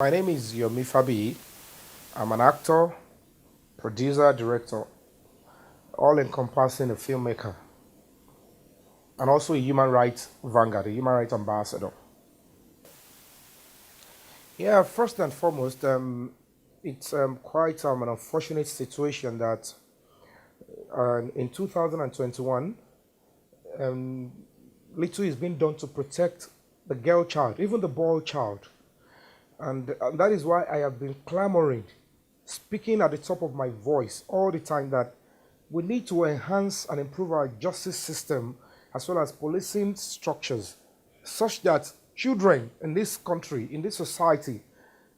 My name is Yomi Fabiyi. I'm an actor, producer, director, all encompassing a filmmaker, and also a human rights vanguard, a human rights ambassador. Yeah, first and foremost, it's quite an unfortunate situation that in 2021, little is being done to protect the girl child, even the boy child. And that is why I have been clamoring, speaking at the top of my voice all the time that we need to enhance and improve our justice system as well as policing structures such that children in this country, in this society,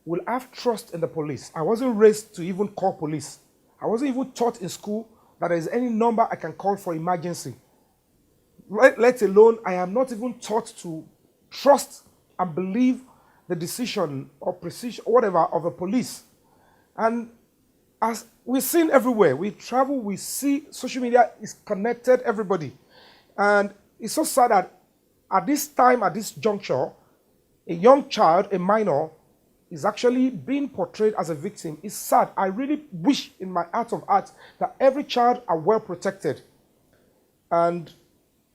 will have trust in the police. I wasn't raised to even call police. I wasn't even taught in school that there is any number I can call for emergency. Let alone, I am not even taught to trust and believe the decision or precision, whatever, of the police. And as we've seen everywhere, we travel, we see social media is connected everybody. And it's so sad that at this time, at this juncture, a young child, a minor, is actually being portrayed as a victim. It's sad. I really wish in my heart of hearts that every child are well protected. And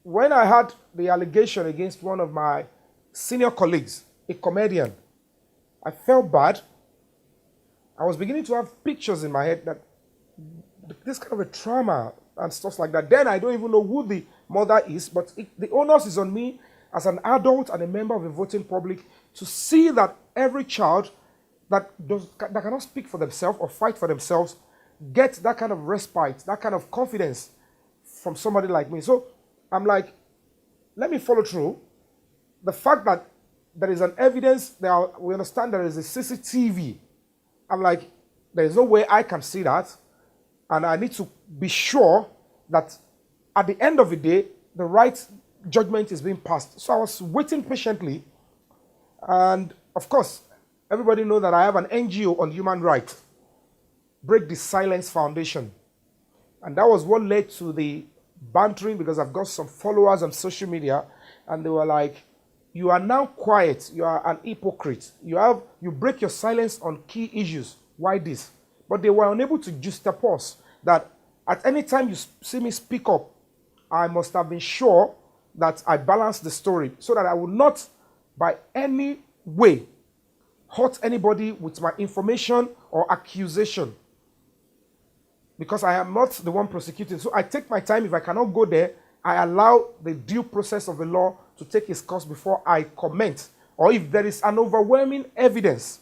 when I had the allegation against one of my senior colleagues, a comedian, I felt bad. I was beginning to have pictures in my head that this kind of a trauma and stuff like that. Then I don't even know who the mother is, but the onus is on me as an adult and a member of the voting public to see that every child that cannot speak for themselves or fight for themselves get that kind of respite, that kind of confidence from somebody like me. So I'm like, let me follow through. The fact that there is an evidence, we understand there is a CCTV. I'm like, there is no way I can see that. And I need to be sure that at the end of the day, the right judgment is being passed. So I was waiting patiently. And of course, everybody knows that I have an NGO on human rights, Break the Silence Foundation. And that was what led to the bantering, because I've got some followers on social media, and they were like, you are now quiet, you are an hypocrite. You break your silence on key issues. Why this? But they were unable to juxtapose that at any time you see me speak up, I must have been sure that I balanced the story so that I would not by any way hurt anybody with my information or accusation, because I am not the one prosecuting. So I take my time. If I cannot go there, I allow the due process of the law to take its course before I comment. Or if there is an overwhelming evidence,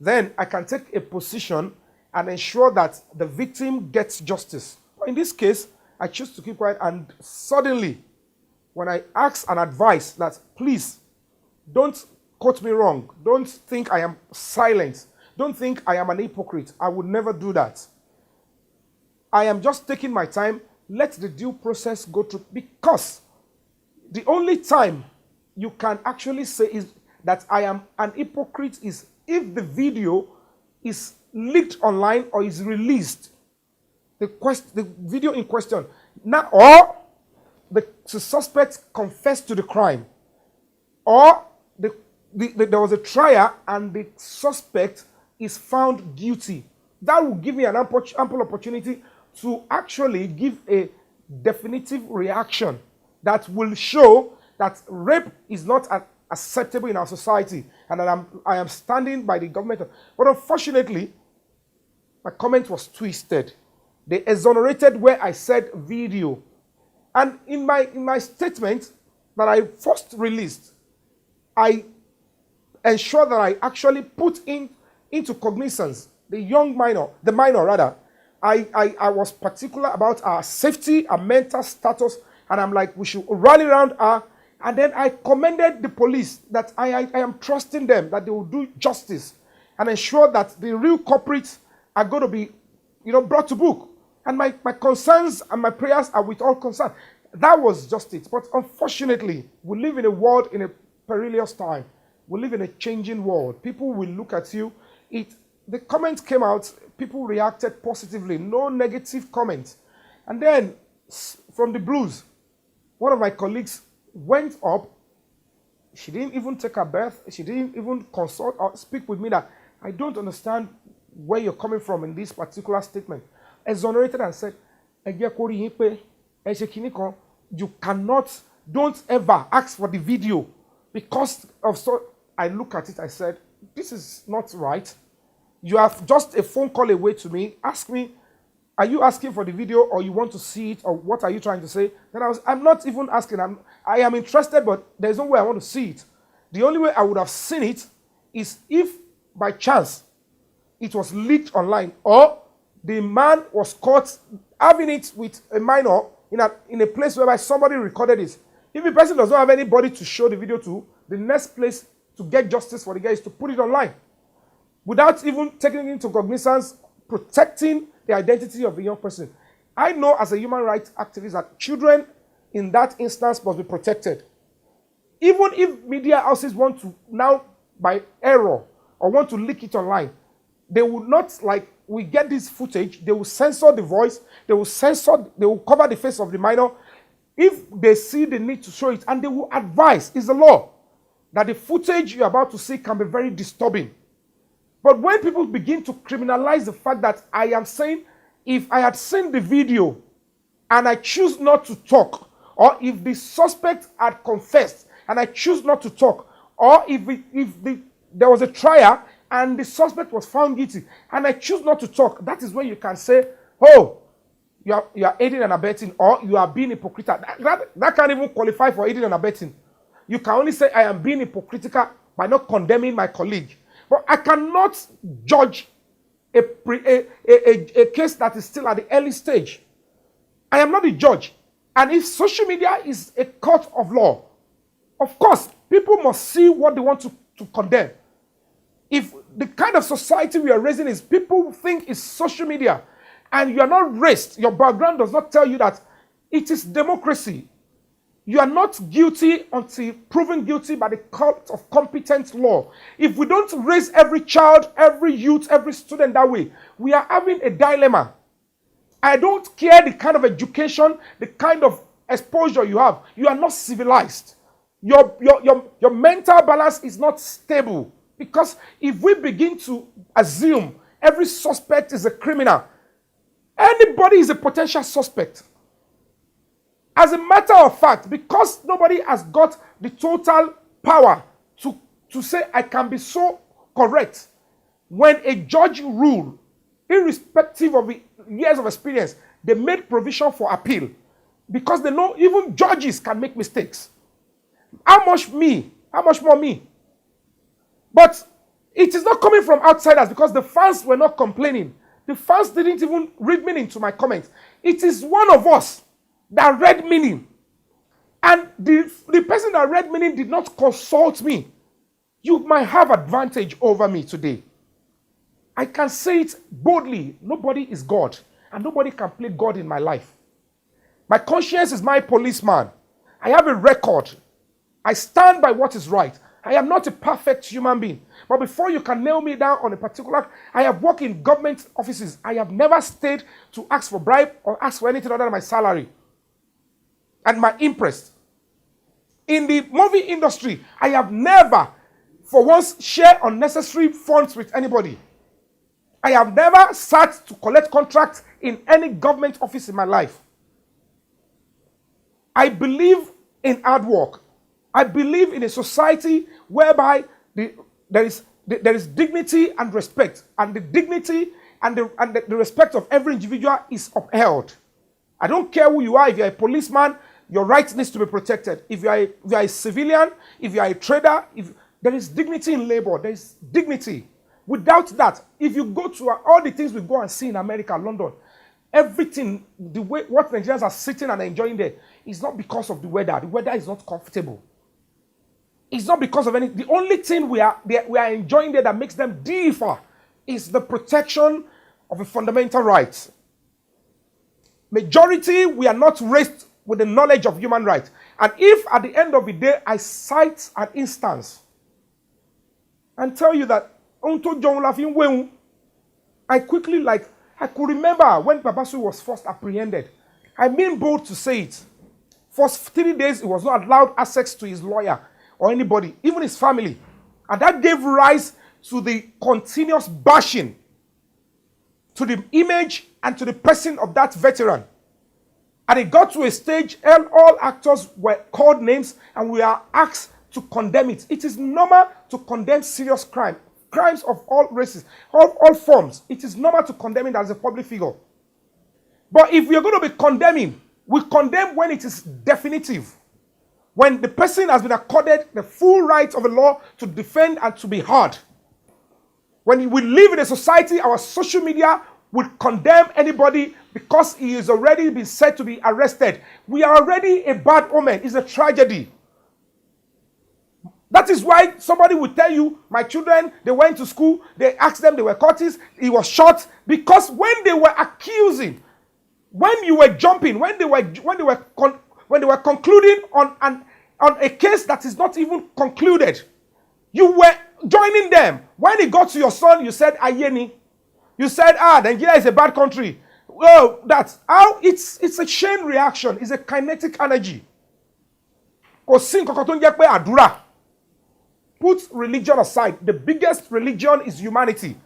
then I can take a position and ensure that the victim gets justice. But in this case, I choose to keep quiet, and suddenly, when I ask and advise that, please, don't quote me wrong, don't think I am silent, don't think I am an hypocrite, I would never do that. I am just taking my time, let the due process go through, because the only time you can actually say is that I am an hypocrite is if the video is leaked online or is released. The video in question. Now, or the suspect confessed to the crime, or there was a trial and the suspect is found guilty. That will give me an ample opportunity to actually give a definitive reaction that will show that rape is not acceptable in our society, and that I am standing by the government. But unfortunately, my comment was twisted. They exonerated where I said video. And in my statement that I first released, I ensured that I actually put into cognizance the minor rather. I was particular about our safety, our mental status, and I'm like, we should rally around her. And then I commended the police that I am trusting them, that they will do justice and ensure that the real culprits are going to be, brought to book. And my concerns and my prayers are with all concern. That was just it. But unfortunately, we live in a world in a perilous time. We live in a changing world. People will look at you. The comments came out. People reacted positively. No negative comments. And then, from the blues, one of my colleagues went up She didn't even take her birth. She didn't even consult or speak with me that I don't understand where you're coming from in this particular statement. Exonerated and said, you cannot, don't ever ask for the video because of so. I look at it, I said, this is not right. You are just a phone call away to me. Ask me, are you asking for the video or you want to see it or what are you trying to say? Then I'm not even asking. I am interested, but there's no way I want to see it. The only way I would have seen it is if by chance it was leaked online or the man was caught having it with a minor in a place whereby somebody recorded it. If the person does not have anybody to show the video to, the next place to get justice for the guy is to put it online without even taking into cognizance, protecting the identity of the young person. I know as a human rights activist that children in that instance must be protected. Even if media houses want to now, by error, or want to leak it online, they will not, like, we get this footage, they will censor the voice, they will cover the face of the minor if they see the need to show it, and they will advise, it's the law, that the footage you're about to see can be very disturbing. But when people begin to criminalize the fact that I am saying, if I had seen the video and I choose not to talk, or if the suspect had confessed and I choose not to talk, or if there was a trial and the suspect was found guilty and I choose not to talk, that is when you can say, oh, you are aiding and abetting, or you are being hypocritical. That can't even qualify for aiding and abetting. You can only say I am being hypocritical by not condemning my colleague. But I cannot judge a case that is still at the early stage. I am not a judge. And if social media is a court of law, of course, people must see what they want to condemn. If the kind of society we are raising is people think it's social media, and you are not raised, your background does not tell you that it is democracy. You are not guilty until proven guilty by the court of competent law. If we don't raise every child, every youth, every student that way, we are having a dilemma. I don't care the kind of education, the kind of exposure you have. You are not civilized. Your mental balance is not stable. Because if we begin to assume every suspect is a criminal, anybody is a potential suspect. As a matter of fact, because nobody has got the total power to say I can be so correct, when a judge ruled, irrespective of the years of experience, they made provision for appeal. Because they know even judges can make mistakes. How much more me? But it is not coming from outsiders because the fans were not complaining. The fans didn't even read meaning to my comments. It is one of us that read meaning. And the person that read meaning did not consult me. You might have advantage over me today. I can say it boldly. Nobody is God. And nobody can play God in my life. My conscience is my policeman. I have a record. I stand by what is right. I am not a perfect human being. But before you can nail me down on a particular, I have worked in government offices. I have never stayed to ask for bribe or ask for anything other than my salary and my interest. In the movie industry, I have never, for once, shared unnecessary funds with anybody. I have never sat to collect contracts in any government office in my life. I believe in hard work. I believe in a society whereby there is dignity and respect, and the dignity and the respect of every individual is upheld. I don't care who you are. If you're a policeman, your rights needs to be protected. If you are a civilian, if you are a trader, there is dignity in labor. There is dignity. Without that, if you go to all the things we go and see in America, London, everything, the way what Nigerians are sitting and enjoying there is not because of the weather. The weather is not comfortable. It's not because of anything. The only thing we are enjoying there that makes them differ is the protection of a fundamental right. Majority, we are not raised with the knowledge of human rights. And if at the end of the day I cite an instance and tell you that I quickly, I could remember when Babasu was first apprehended. I mean bold to say it. For 3 days, he was not allowed access to his lawyer. or anybody, even his family. And that gave rise to the continuous bashing to the image and to the person of that veteran. And it got to a stage, all actors were called names, and we are asked to condemn it. It is normal to condemn serious crime, crimes of all races, all forms. It is normal to condemn it as a public figure. But if we are going to be condemning, we condemn when it is definitive. When the person has been accorded the full right of the law to defend and to be heard. When we live in a society, our social media will condemn anybody because he is already been said to be arrested. We are already a bad omen. It's a tragedy. That is why somebody will tell you, my children, they went to school, they asked them, they were cultists, he was shot. Because when they were accusing, when you were jumping, when they were concluding on a case that is not even concluded, you were joining them. When it got to your son, you said, Ayeni. You said, Nigeria is a bad country. Well, that's how it's a chain reaction. It's a kinetic energy. Put religion aside. The biggest religion is humanity.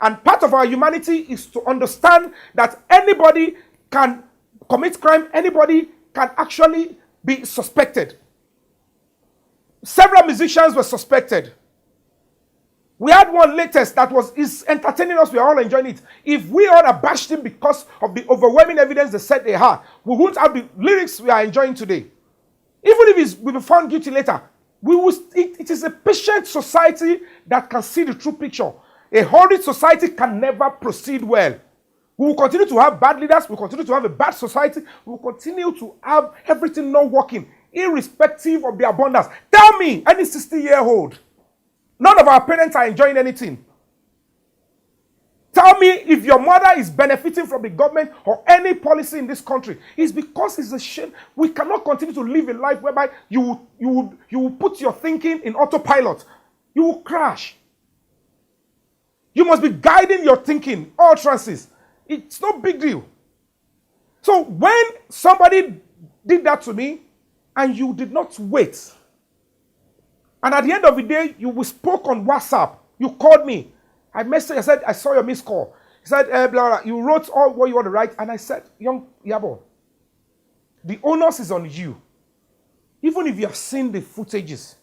And part of our humanity is to understand that anybody can commit crime, anybody can actually be suspected. Several musicians were suspected. We had one latest that is entertaining us. We are all enjoying it. If we all abashed him because of the overwhelming evidence they said they had, we wouldn't have the lyrics we are enjoying today. Even if we'll be found guilty later, it is a patient society that can see the true picture. A hurried society can never proceed well. We will continue to have bad leaders. We will continue to have a bad society. We will continue to have everything not working, irrespective of the abundance. Tell me, any 60-year-old, none of our parents are enjoying anything. Tell me if your mother is benefiting from the government or any policy in this country. It's because it's a shame. We cannot continue to live a life whereby you will put your thinking in autopilot. You will crash. You must be guiding your thinking, all trances. It's no big deal. So when somebody did that to me and you did not wait, and at the end of the day, you spoke on WhatsApp, you called me, I messaged, I said, I saw your missed call. He said, blah, blah. You wrote all what you want to write, and I said, young Iyabo, the onus is on you. Even if you have seen the footages,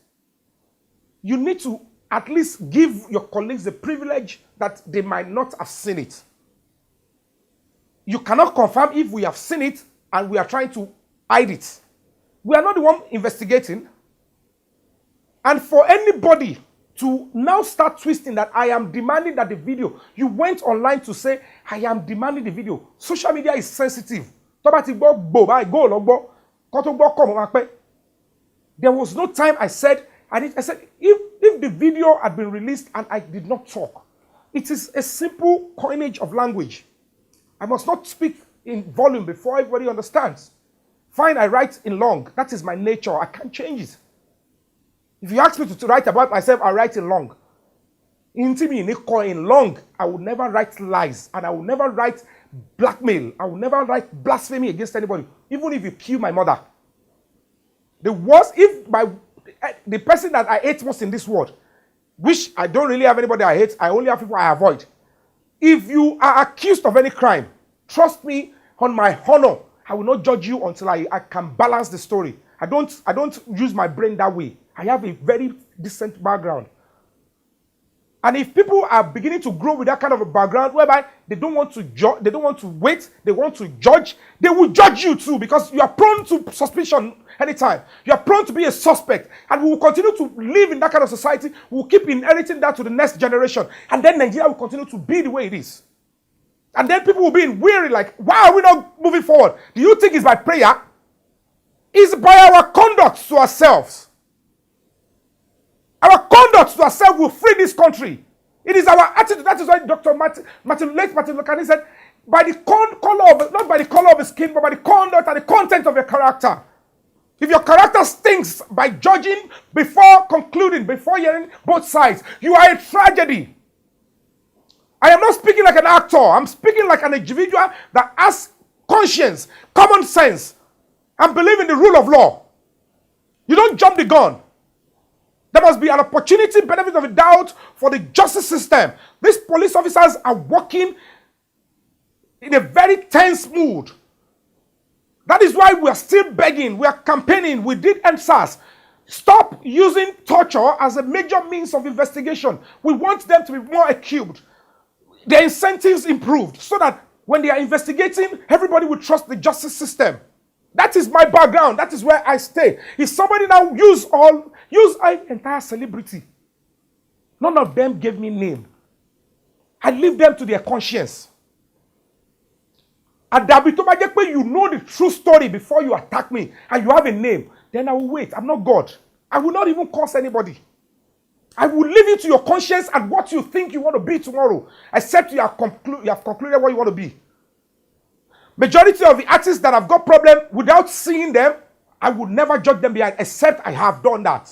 you need to at least give your colleagues the privilege that they might not have seen it. You cannot confirm if we have seen it and we are trying to hide it. We are not the one investigating. And for anybody to now start twisting that I am demanding that the video, you went online to say, I am demanding the video. Social media is sensitive. There was no time I said, if the video had been released and I did not talk, it is a simple coinage of language. I must not speak in volume before everybody understands. Fine, I write in long. That is my nature. I can't change it. If you ask me to write about myself, I write in long. In long, I will never write lies. And I will never write blackmail. I will never write blasphemy against anybody. Even if you kill my mother. The worst, the person that I hate most in this world, which I don't really have anybody I hate, I only have people I avoid. If you are accused of any crime, trust me, on my honor, I will not judge you until I can balance the story. I don't use my brain that way. I have a very decent background. And if people are beginning to grow with that kind of a background whereby they don't want to judge, they don't want to wait, they want to judge, they will judge you too because you are prone to suspicion anytime. You are prone to be a suspect. And we will continue to live in that kind of society. We will keep inheriting that to the next generation. And then Nigeria will continue to be the way it is. And then people will be weary like, why are we not moving forward? Do you think it's by prayer? It's by our conduct to ourselves. Our conduct to ourselves will free this country. It is our attitude. That is why Dr. Martin Lukani said, by the color of, not by the color of his skin, but by the conduct and the content of your character. If your character stinks by judging before concluding, before hearing both sides, you are a tragedy. I am not speaking like an actor. I'm speaking like an individual that has conscience, common sense, and believe in the rule of law. You don't jump the gun. There must be an opportunity, benefit of a doubt for the justice system. These police officers are working in a very tense mood. That is why we are still begging, we are campaigning, we did NSAS. Stop using torture as a major means of investigation. We want them to be more acute. Their incentives improved so that when they are investigating, everybody will trust the justice system. That is my background. That is where I stay. If somebody now use an entire celebrity, none of them gave me name. I leave them to their conscience. And Davido, you know the true story before you attack me and you have a name, then I will wait. I'm not God. I will not even curse anybody. I will leave it to your conscience and what you think you want to be tomorrow, except you have concluded what you want to be. Majority of the artists that have got problem, without seeing them, I would never judge them behind, except I have done that.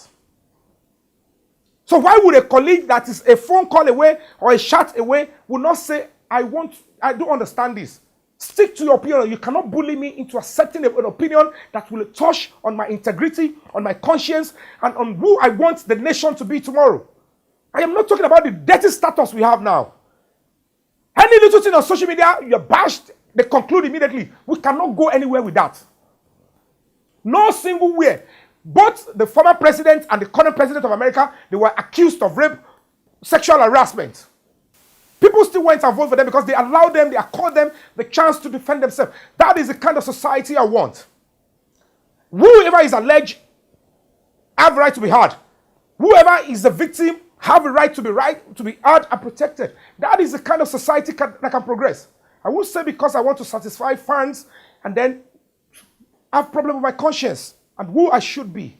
So why would a colleague that is a phone call away or a chat away will not say, I don't understand this. Stick to your opinion. You cannot bully me into accepting an opinion that will touch on my integrity, on my conscience, and on who I want the nation to be tomorrow. I am not talking about the dirty status we have now. Any little thing on social media, you're bashed, they conclude immediately. We cannot go anywhere with that. No single way. Both the former president and the current president of America, they were accused of rape, sexual harassment. People still went and voted for them because they allowed them, they accorded them the chance to defend themselves. That is the kind of society I want. Whoever is alleged have a right to be heard. Whoever is the victim have a right to be heard and protected. That is the kind of society that can progress. I won't say because I want to satisfy fans and then have problem with my conscience and who I should be.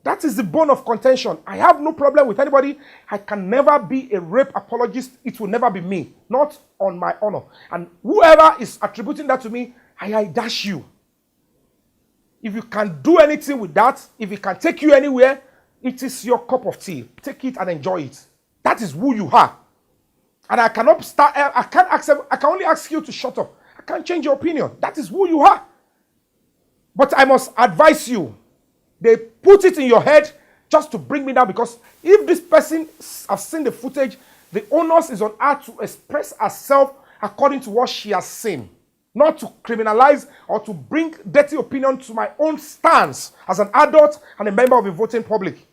That is the bone of contention. I have no problem with anybody. I can never be a rape apologist. It will never be me. Not on my honor. And whoever is attributing that to me, I dash you. If you can do anything with that, if it can take you anywhere, it is your cup of tea. Take it and enjoy it. That is who you are. And I cannot start, I can only ask you to shut up. I can't change your opinion. That is who you are. But I must advise you. They put it in your head just to bring me down, because if this person has seen the footage, the onus is on her to express herself according to what she has seen. Not to criminalize or to bring dirty opinion to my own stance as an adult and a member of the voting public.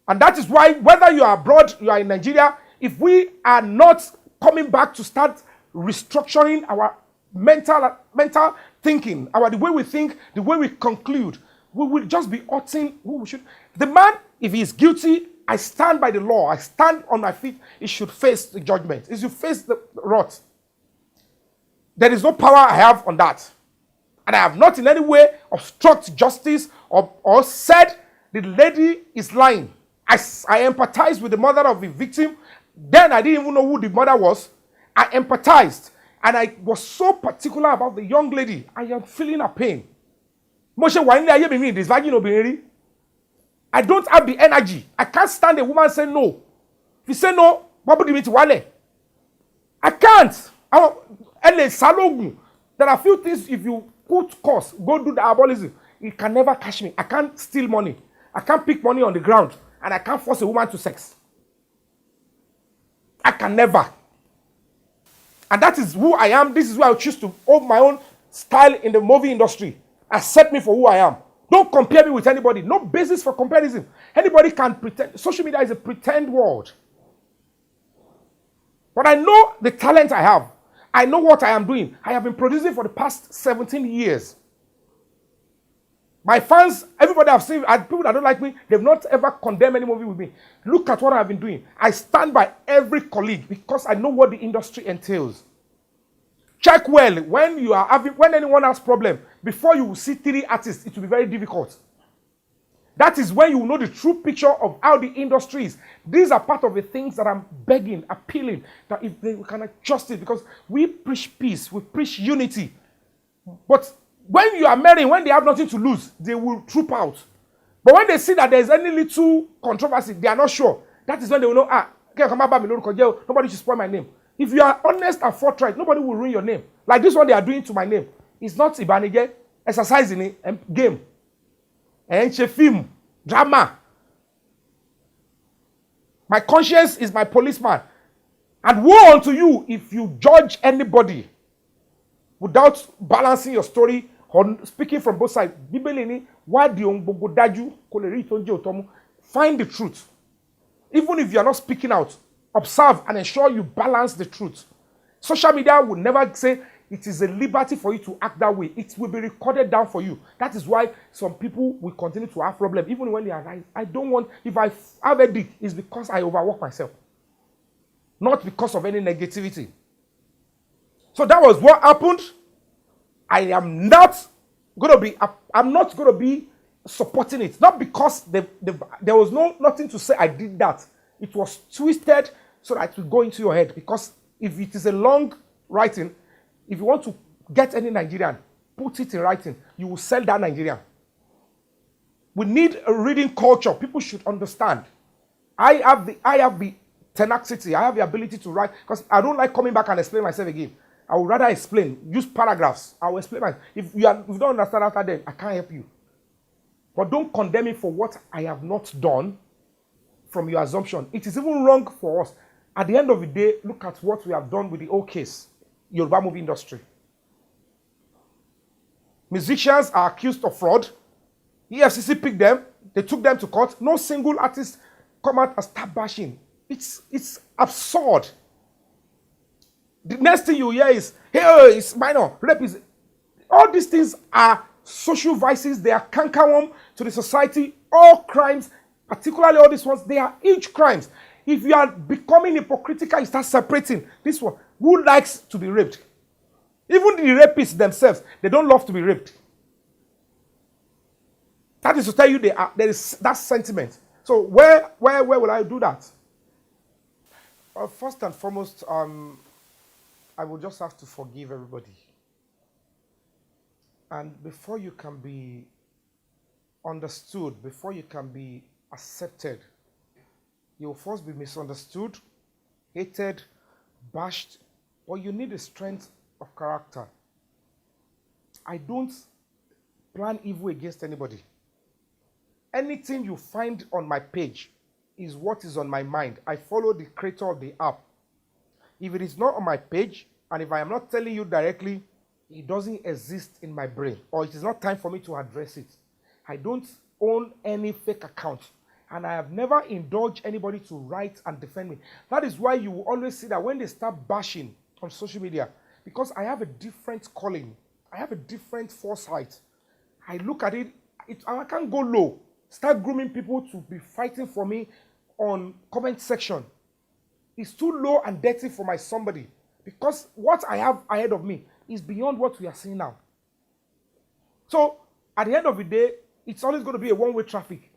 And that is why, whether you are abroad, you are in Nigeria, if we are not coming back to start restructuring our mental thinking, the way we think, the way we conclude, we will just be hurting who we should. The man, if he is guilty, I stand by the law. I stand on my feet. He should face the judgment. He should face the wrath. There is no power I have on that. And I have not in any way obstructed justice or said the lady is lying. I empathize with the mother of the victim. Then I didn't even know who the mother was. I empathized. And I was so particular about the young lady. I am feeling her pain. I don't have the energy. I can't stand a woman saying no. If you say no, what would you mean to Wale? I can't. There are a few things, if you put course, go do the abolition, it can never catch me. I can't steal money. I can't pick money on the ground. And I can't force a woman to sex. I can never. And that is who I am. This is why I choose to hold my own style in the movie industry. Accept me for who I am. Don't compare me with anybody. No basis for comparison. Anybody can pretend. Social media is a pretend world. But I know the talent I have. I know what I am doing. I have been producing for the past 17 years. My fans, everybody I've seen, people that don't like me, they've not ever condemned any movie with me. Look at what I've been doing. I stand by every colleague because I know what the industry entails. Check well when anyone has problem. Before you will see 3 artists, it will be very difficult. That is when you will know the true picture of how the industry is. These are part of the things that I'm begging, appealing, that if they can adjust it, because we preach peace, we preach unity. But when you are marrying, when they have nothing to lose, they will troop out. But when they see that there is any little controversy, they are not sure. That is when they will know, nobody should spoil my name. If you are honest and forthright, nobody will ruin your name. Like this one they are doing to my name. It's not Ibanije, exercising game. And film, drama. My conscience is my policeman. And woe unto you if you judge anybody without balancing your story or speaking from both sides. Find the truth. Even if you are not speaking out, observe and ensure you balance the truth. Social media will never say it is a liberty for you to act that way. It will be recorded down for you. That is why some people will continue to have problems, even when they are right. I don't want, if I have a dick, it's because I overwork myself, not because of any negativity. So that was what happened. I am not going to be supporting it. Not because there was nothing to say I did that. It was twisted so that it will go into your head. Because if it is a long writing, if you want to get any Nigerian, put it in writing. You will sell that Nigerian. We need a reading culture. People should understand. I have the tenacity. I have the ability to write, because I don't like coming back and explain myself again. I would rather explain. Use paragraphs. I will explain myself. If you don't understand after that, I can't help you. But don't condemn me for what I have not done from your assumption. It is even wrong for us. At the end of the day, look at what we have done with the old case, Yoruba movie industry. Musicians are accused of fraud. EFCC picked them. They took them to court. No single artist come out and start bashing. It's absurd. The next thing you hear is, hey, it's minor, rape is... All these things are social vices. They are cankerworm to the society. All crimes, particularly all these ones, they are huge crimes. If you are becoming hypocritical, you start separating this one. Who likes to be raped? Even the rapists themselves, they don't love to be raped. That is to tell you there is that sentiment. So where will I do that? First and foremost, I will just have to forgive everybody. And before you can be understood, before you can be accepted, you will first be misunderstood, hated, bashed, or you need a strength of character. I don't plan evil against anybody. Anything you find on my page is what is on my mind. I follow the creator of the app. If it is not on my page, and if I am not telling you directly, it doesn't exist in my brain, or it is not time for me to address it. I don't own any fake account, and I have never indulged anybody to write and defend me. That is why you will always see that when they start bashing on social media, because I have a different calling, I have a different foresight. I look at it, I can't go low, start grooming people to be fighting for me on comment section. It's too low and dirty for my somebody, because what I have ahead of me is beyond what we are seeing now. So at the end of the day, it's always going to be a one-way traffic.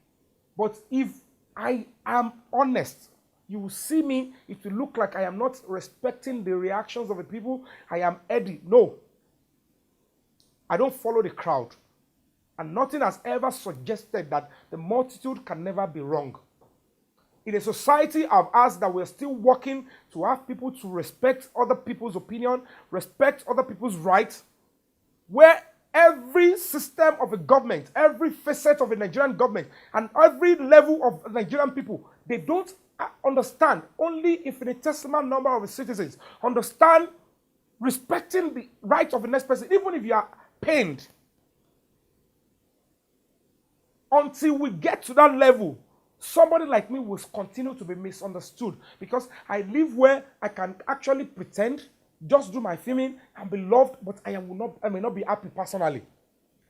But if I am honest, you will see me, it will look like I am not respecting the reactions of the people. I am Eddie. No. I don't follow the crowd. And nothing has ever suggested that the multitude can never be wrong. In a society of us that we're still working to have people to respect other people's opinion, respect other people's rights, where every system of a government, every facet of a Nigerian government, and every level of Nigerian people, they don't understand, only if a testament number of the citizens understand respecting the right of the next person, even if you are pained. Until we get to that level, somebody like me will continue to be misunderstood, because I live where I can actually pretend, just do my filming and be loved, but I may not be happy personally.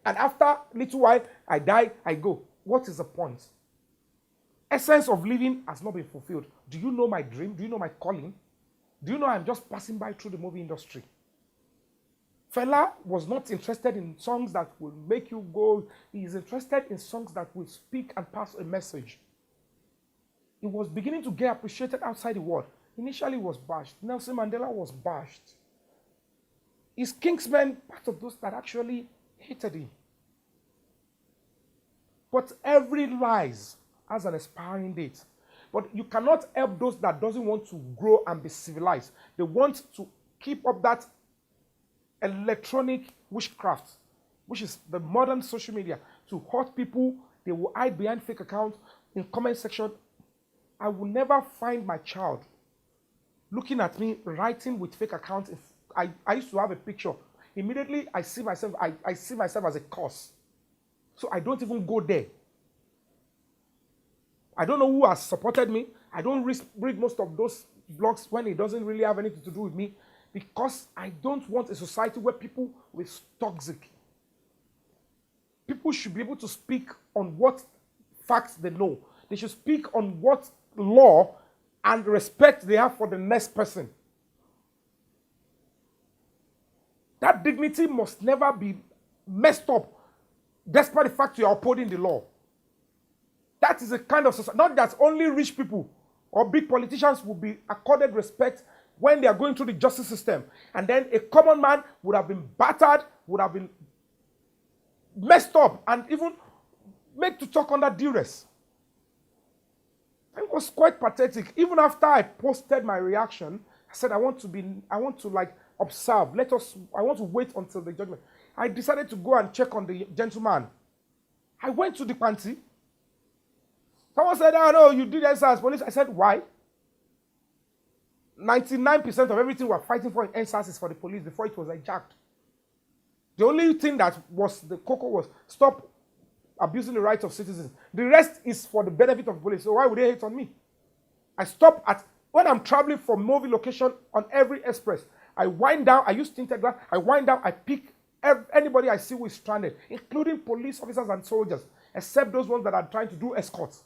And after a little while, I die, I go. What is the point? Essence of living has not been fulfilled. Do you know my dream? Do you know my calling? Do you know I'm just passing by through the movie industry? Fela was not interested in songs that will make you go. He is interested in songs that will speak and pass a message. It was beginning to get appreciated outside the world. Initially, it was bashed. Nelson Mandela was bashed. Is Kingsman part of those that actually hated him? But every lies has an expiring date. But you cannot help those that doesn't want to grow and be civilized. They want to keep up that electronic witchcraft, which is the modern social media, to hurt people. They will hide behind fake accounts in comment section I will never find my child looking at me, writing with fake accounts. I used to have a picture. Immediately, I see myself as a curse. So I don't even go there. I don't know who has supported me. I don't read most of those blogs when it doesn't really have anything to do with me, because I don't want a society where people will toxic. People should be able to speak on what facts they know. They should speak on what law and respect they have for the next person. That dignity must never be messed up, despite the fact you are upholding the law. That is a kind of society, not that only rich people or big politicians will be accorded respect when they are going through the justice system. And then a common man would have been battered, would have been messed up, and even made to talk under duress. It was quite pathetic. Even after I posted my reaction, I said, I want to like observe. I want to wait until the judgment. I decided to go and check on the gentleman. I went to the panty. Someone said, oh no, you did NSAS police. I said, why? 99% of everything we're fighting for in NSAS is for the police before it was hijacked. The only thing that was the cocoa was stop abusing the rights of citizens. The rest is for the benefit of the police. So why would they hate on me? I stop at, when I'm traveling from movie location on every express, I wind down, I use tinted glass, I wind down, I pick anybody I see who is stranded, including police officers and soldiers, except those ones that are trying to do escorts.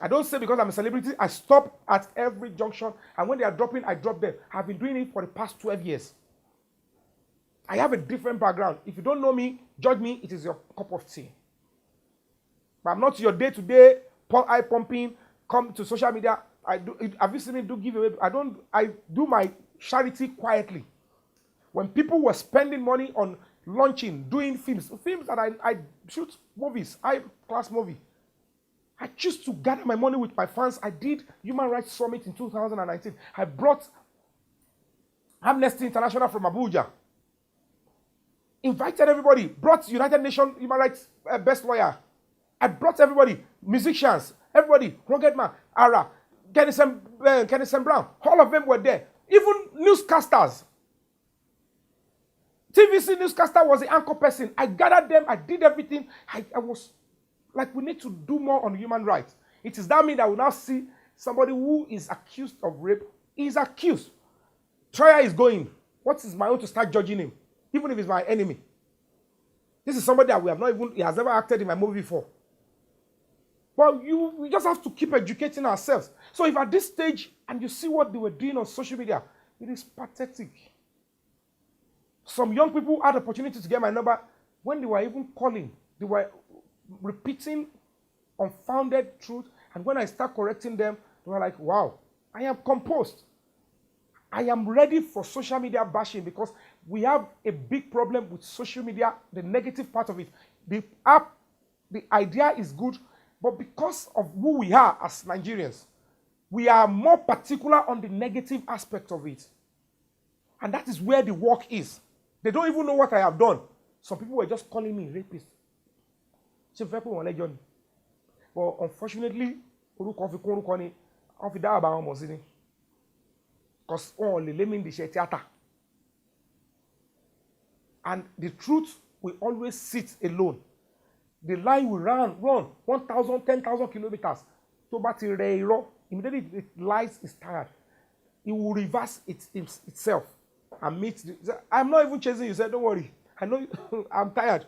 I don't say because I'm a celebrity, I stop at every junction, and when they are dropping, I drop them. I've been doing it for the past 12 years. I have a different background. If you don't know me, judge me, it is your cup of tea. But I'm not your day-to-day eye pumping, come to social media. Have you seen me do giveaway? I do my charity quietly. When people were spending money on launching, doing films that I shoot movies, high-class movie, I choose to gather my money with my fans. I did Human Rights Summit in 2019. I brought Amnesty International from Abuja. Invited everybody. Brought United Nations Human Rights Best Lawyer. I brought everybody. Musicians. Everybody. Rugged Man. Ara. Kennison Brown. All of them were there. Even newscasters. TVC newscaster was the anchor person. I gathered them. I did everything. I was like, we need to do more on human rights. It is that mean that we now see somebody who is accused of rape. He is accused. Trial is going. What is my own to start judging him? Even if he's my enemy. This is somebody that he has never acted in my movie before. But we just have to keep educating ourselves. So if at this stage, and you see what they were doing on social media, it is pathetic. Some young people had the opportunity to get my number. When they were even calling, they were repeating unfounded truth. And when I start correcting them, they were like, wow, I am composed. I am ready for social media bashing, because we have a big problem with social media, the negative part of it. The idea is good, but because of who we are as Nigerians, we are more particular on the negative aspect of it. And that is where the work is. They don't even know what I have done. Some people were just calling me rapist. But unfortunately, because only lemon the theater. And the truth will always sit alone. The line will run 1,000, 10,000 kilometers. Immediately the lies is tired. It will reverse itself and meet. I'm not even chasing you. Said, don't worry. I know I'm tired.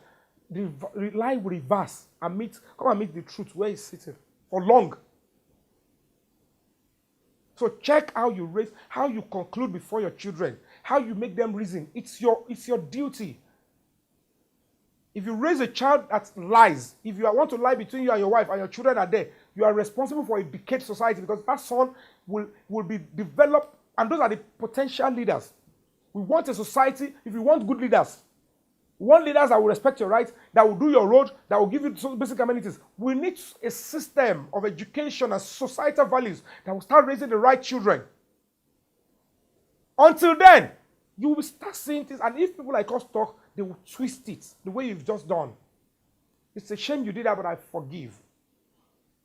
The line will reverse and come and meet the truth where it's sitting for long. So check how you raise, how you conclude before your children, how you make them reason. It's your duty. If you raise a child that lies, if you want to lie between you and your wife and your children are there, you are responsible for a decayed society, because that son will be developed, and those are the potential leaders. We want a society, if you want good leaders, we want leaders that will respect your rights, that will do your road, that will give you basic amenities. We need a system of education and societal values that will start raising the right children. Until then, you will start seeing things, and if people like us talk, they will twist it the way you've just done. It's a shame you did that, but I forgive.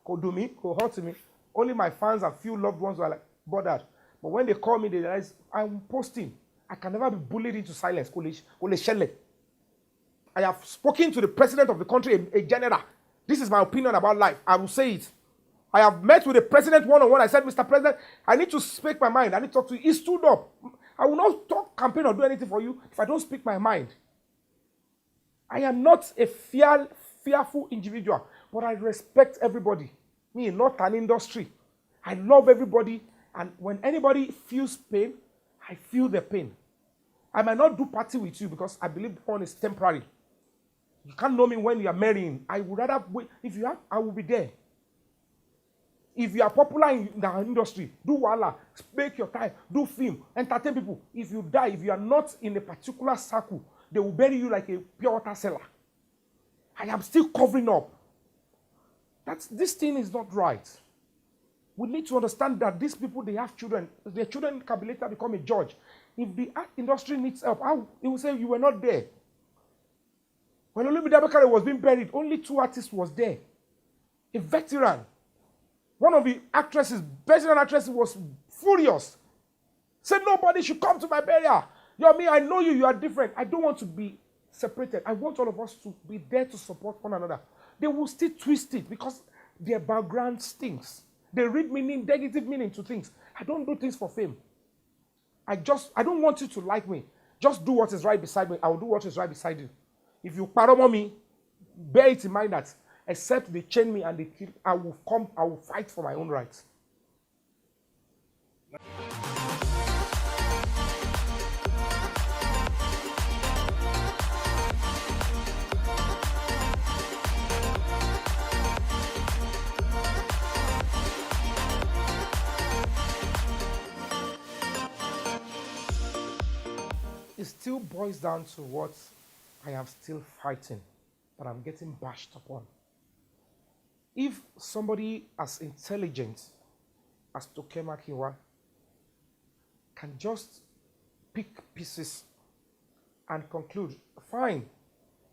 Go do me, go hurt me. Only my fans and few loved ones were like bothered. But when they call me, they realize I'm posting. I can never be bullied into silence. I have spoken to the president of the country, a general. This is my opinion about life. I will say it. I have met with the president one-on-one. I said, Mr. President, I need to speak my mind. I need to talk to you. He stood up. I will not talk, campaign, or do anything for you if I don't speak my mind. I am not a fearful individual, but I respect everybody. Me, not an industry. I love everybody, and when anybody feels pain, I feel the pain. I might not do party with you because I believe one is temporary. You can't know me when you are marrying. I would rather wait. If you have, I will be there. If you are popular in the industry, do wala, make your time, do film, entertain people. If you die, if you are not in a particular circle, they will bury you like a pure water seller. I am still covering up. This thing is not right. We need to understand that these people, they have children. Their children can later become a judge. If the art industry needs help, he will say you were not there. When Olumide Abekare was being buried, only 2 artists was there. A veteran. One of the actresses, veteran actresses, was furious. Said nobody should come to my burial. Yomi, I know you are different. I don't want to be separated. I want all of us to be there to support one another. They will still twist it because their background stinks. They read meaning, negative meaning to things. I don't do things for fame. I don't want you to like me. Just do what is right beside me. I will do what is right beside you. If you paromo me, bear it in mind that except they chain me and they kill, I will fight for my own rights. It still boils down to what I am still fighting, but I'm getting bashed upon. If somebody as intelligent as Toke can just pick pieces and conclude, fine,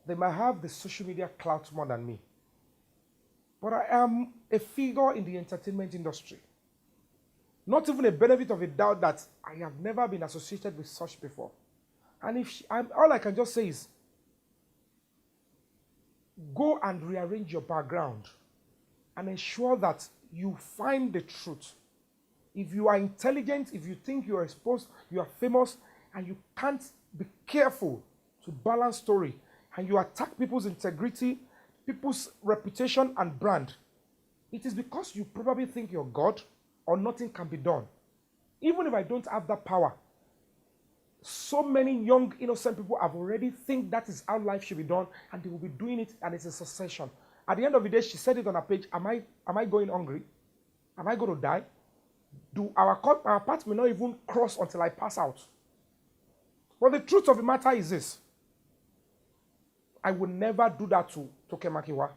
they might have the social media clout more than me, but I am a figure in the entertainment industry. Not even a benefit of a doubt that I have never been associated with such before. And all I can just say is, go and rearrange your background and ensure that you find the truth. If you are intelligent, if you think you are exposed, you are famous, and you can't be careful to balance story, and you attack people's integrity, people's reputation and brand, it is because you probably think you're God or nothing can be done. Even if I don't have that power, so many young, innocent people have already think that is how life should be done, and they will be doing it, and it's a succession. At the end of the day, she said it on her page, am I going hungry? Am I going to die? Our path may not even cross until I pass out. But the truth of the matter is this. I would never do that to Toke Makinwa.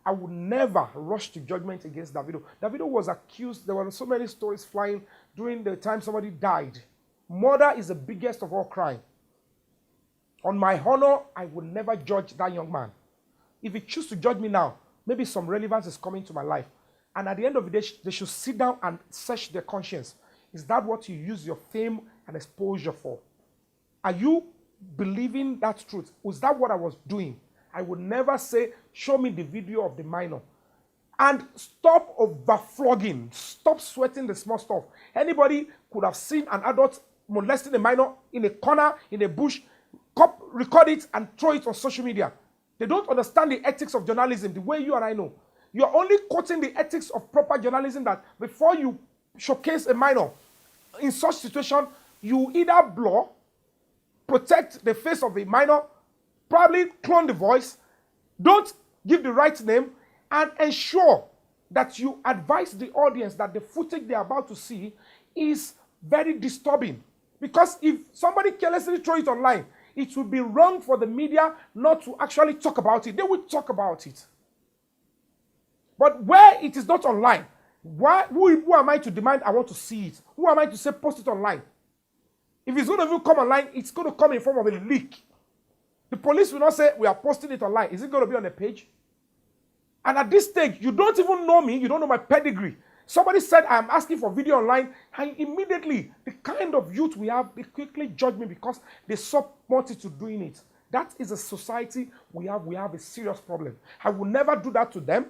I would never rush to judgment against Davido. Davido was accused. There were so many stories flying during the time somebody died. Murder is the biggest of all crime. On my honor, I would never judge that young man. If he chooses to judge me now, maybe some relevance is coming to my life. And at the end of the day, they should sit down and search their conscience. Is that what you use your fame and exposure for? Are you believing that truth? Was that what I was doing? I would never say, show me the video of the minor. And stop overflogging. Stop sweating the small stuff. Anybody could have seen an adult molesting a minor in a corner, in a bush, record it and throw it on social media. They don't understand the ethics of journalism the way you and I know. You're only quoting the ethics of proper journalism, that before you showcase a minor in such situation, you either blur, protect the face of the minor, probably clone the voice, don't give the right name, and ensure that you advise the audience that the footage they're about to see is very disturbing. Because if somebody carelessly throw it online, it would be wrong for the media not to actually talk about it. They will talk about it. But where it is not online, who am I to demand I want to see it? Who am I to say post it online? If it's going to come online, it's going to come in form of a leak. The police will not say, we are posting it online. Is it going to be on a page? And at this stage, you don't even know me. You don't know my pedigree. Somebody said, I'm asking for video online, and immediately, the kind of youth we have, they quickly judge me because they support it to doing it. That is a society we have. We have a serious problem. I will never do that to them.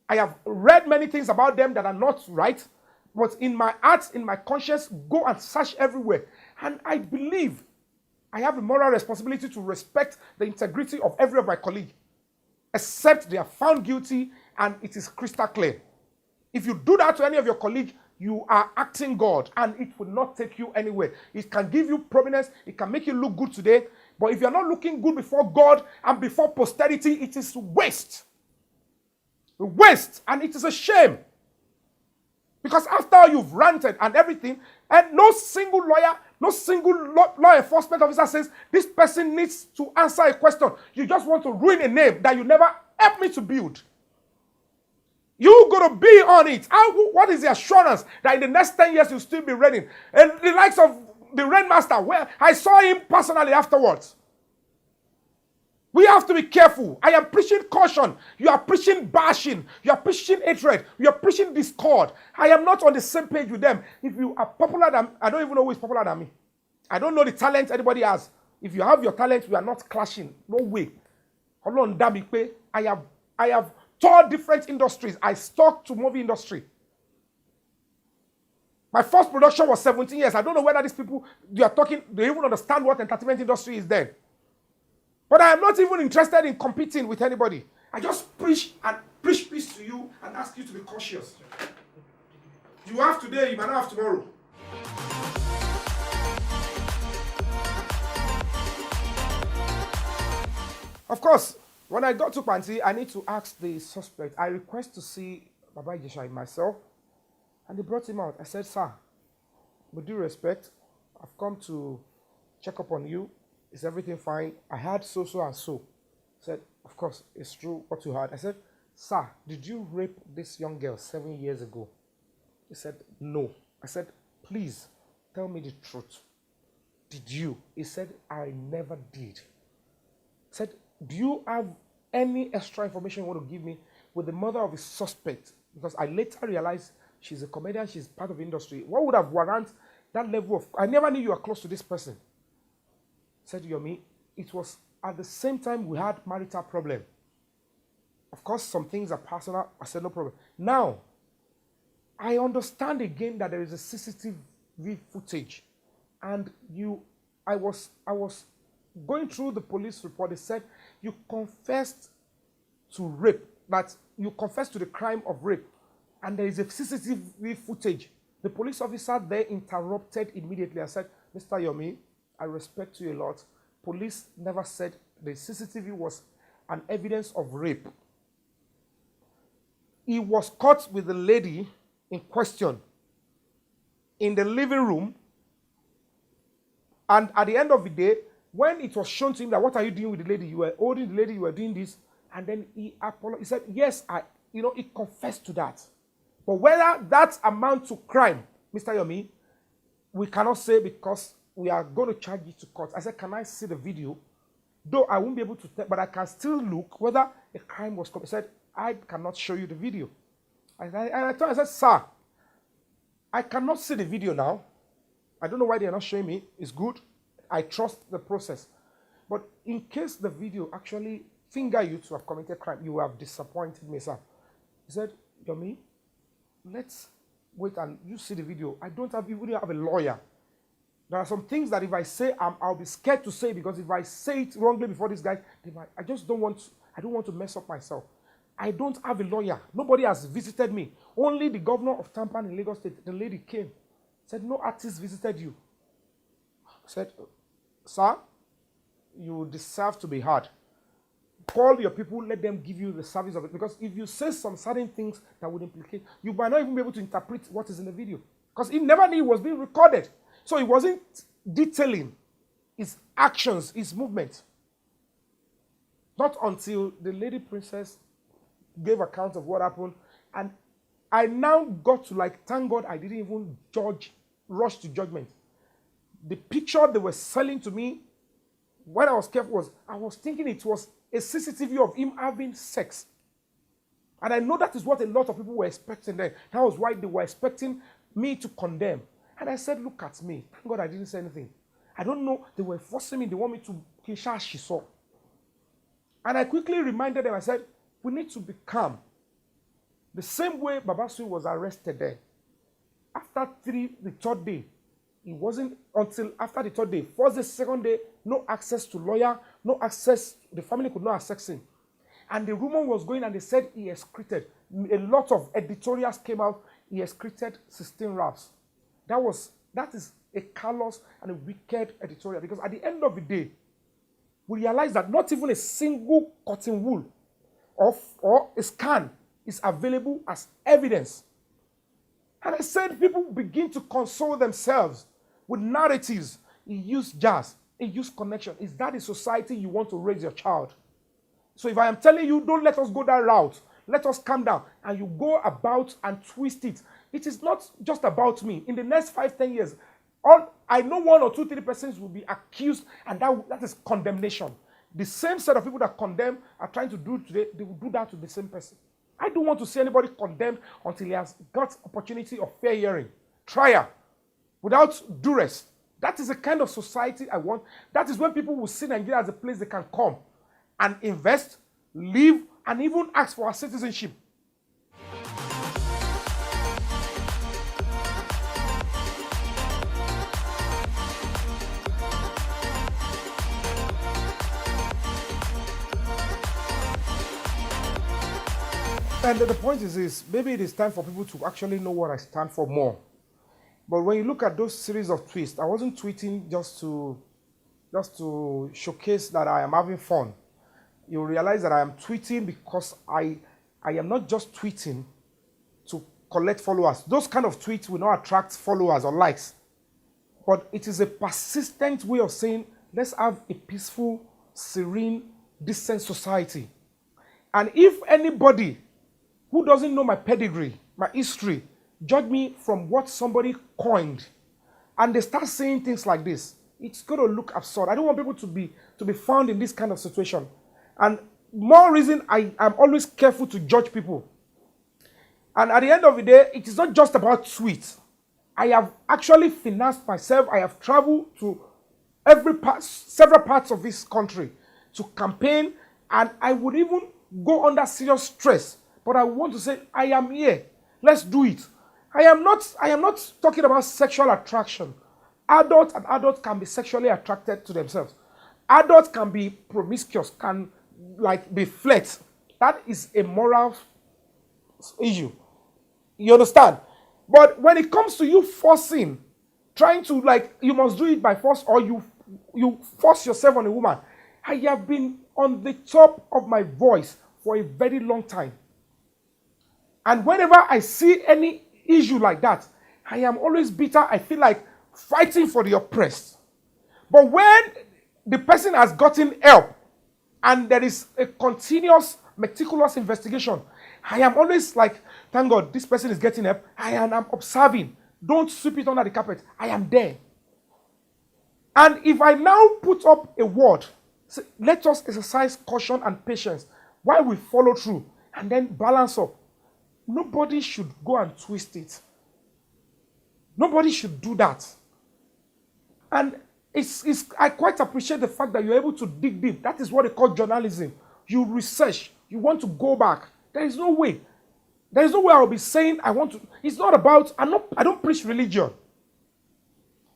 I have read many things about them that are not right, but in my heart, in my conscience, go and search everywhere. And I believe I have a moral responsibility to respect the integrity of every of my colleagues, except they are found guilty and it is crystal clear. If you do that to any of your colleagues, you are acting God, and it will not take you anywhere. It can give you prominence, it can make you look good today, but if you're not looking good before God and before posterity, it is waste. Waste, and it is a shame. Because after all you've ranted and everything, and no single lawyer, no single law enforcement officer says this person needs to answer a question. You just want to ruin a name that you never helped me to build. You're going to be on it. What is the assurance that in the next 10 years you'll still be reigning? And the likes of the Rain Master, where I saw him personally afterwards. We have to be careful. I am preaching caution. You are preaching bashing. You are preaching hatred. You are preaching discord. I am not on the same page with them. If you are popular than I don't even know who is popular than me. I don't know the talent anybody has. If you have your talent, we are not clashing. No way. I have toured different industries. I stuck to movie industry. My first production was 17 years. I don't know whether these people you are talking, they even understand what entertainment industry is then. But I am not even interested in competing with anybody. I just preach and preach peace to you and ask you to be cautious. You have today, you might not have tomorrow. Of course, when I got to Panti, I need to ask the suspect. I request to see Baba Ijesha and myself. And they brought him out. I said, sir, with due respect, I've come to check up on you. Is everything fine? I had so and so. I said, of course, it's true what you heard. I said, sir, did you rape this young girl 7 years ago? He said, no. I said, please, tell me the truth. Did you? He said, I never did. I said, do you have any extra information you want to give me with the mother of a suspect? Because I later realized she's a comedian, she's part of the industry. What would have warranted that level of... I never knew you were close to this person. Said Yomi, it was at the same time we had marital problem. Of course, some things are personal. I said, no problem. Now, I understand again that there is a CCTV footage. And I was going through the police report. They said, you confessed to rape. That you confessed to the crime of rape. And there is a CCTV footage. The police officer there interrupted immediately. I said, Mr. Yomi, I respect you a lot. Police never said the CCTV was an evidence of rape. He was caught with the lady in question in the living room. And at the end of the day, when it was shown to him that, what are you doing with the lady? You were holding the lady, you were doing this. And then he apologized. He said, yes, he confessed to that. But whether that amounts to crime, Mr. Yomi, we cannot say because we are going to charge you to court. I said, can I see the video? Though I won't be able to tell, but I can still look whether a crime was committed. He said, I cannot show you the video. I said, sir, I cannot see the video now. I don't know why they are not showing me. It's good. I trust the process. But in case the video actually finger you to have committed crime, you have disappointed me, sir. He said, Yomi, let's wait and you see the video. I don't even have a lawyer. There are some things that if I say, I'll be scared to say, because if I say it wrongly before these guys, I don't want to mess up myself. I don't have a lawyer. Nobody has visited me. Only the governor of Tampan in Lagos State, the lady came. Said, no artist visited you. Said, sir, you deserve to be heard. Call your people, let them give you the service of it. Because if you say some certain things that would implicate, you might not even be able to interpret what is in the video. Because he never knew it was being recorded. So he wasn't detailing his actions, his movement. Not until the lady princess gave account of what happened. And I now got to thank God I didn't even rush to judgment. The picture they were selling to me, when I was careful, I was thinking it was a CCTV of him having sex. And I know that is what a lot of people were expecting then. That was why they were expecting me to condemn. And I said, look at me. Thank God I didn't say anything. I don't know. They were forcing me. They want me to Kisha Shiso. And I quickly reminded them, I said, we need to be calm. The same way Babasui was arrested there. After the third day, it wasn't until after the third day, first day, second day, no access to lawyer, no access, the family could not access him. And the rumor was going and they said he excreted. A lot of editorials came out, he excreted 16 raps. That is a callous and a wicked editorial, because at the end of the day, we realized that not even a single cotton wool or a scan is available as evidence. And I said people begin to console themselves with narratives. He used jazz, he used connection. Is that the society you want to raise your child? So if I am telling you, don't let us go that route, let us calm down, and you go about and twist it. It is not just about me. In the next 5, 10 years, I know 1 or 2, 3 persons will be accused, and that is condemnation. The same set of people that condemn are trying to do today, they will do that to the same person. I don't want to see anybody condemned until he has got opportunity of fair hearing, trial, without duress. That is the kind of society I want. That is when people will see Nigeria as a place they can come and invest, live, and even ask for our citizenship. And the point is this, maybe it is time for people to actually know what I stand for more. But when you look at those series of tweets, I wasn't tweeting just to showcase that I am having fun. You realize that I am tweeting because I am not just tweeting to collect followers. Those kind of tweets will not attract followers or likes. But it is a persistent way of saying, let's have a peaceful, serene, decent society. And if anybody who doesn't know my pedigree, my history, judge me from what somebody coined, and they start saying things like this, it's going to look absurd. I don't want people to be found in this kind of situation. And more reason I am always careful to judge people. And at the end of the day, it is not just about tweets. I have actually financed myself. I have traveled to several parts of this country to campaign, and I would even go under serious stress. But I want to say, I am here. Let's do it. I am not talking about sexual attraction. Adults can be sexually attracted to themselves. Adults can be promiscuous, can be flirt. That is a moral issue. You understand? But when it comes to you forcing, trying to you must do it by force, or you force yourself on a woman. I have been on the top of my voice for a very long time. And whenever I see any issue like that, I am always bitter. I feel like fighting for the oppressed. But when the person has gotten help and there is a continuous, meticulous investigation, I am always like, thank God, this person is getting help. I am observing. Don't sweep it under the carpet. I am there. And if I now put up a word, say, let us exercise caution and patience while we follow through and then balance up. Nobody should go and twist it. Nobody should do that. And I quite appreciate the fact that you're able to dig deep. That is what they call journalism. You research. You want to go back. There is no way. There is no way I'll be saying I want to. It's not about, I don't preach religion.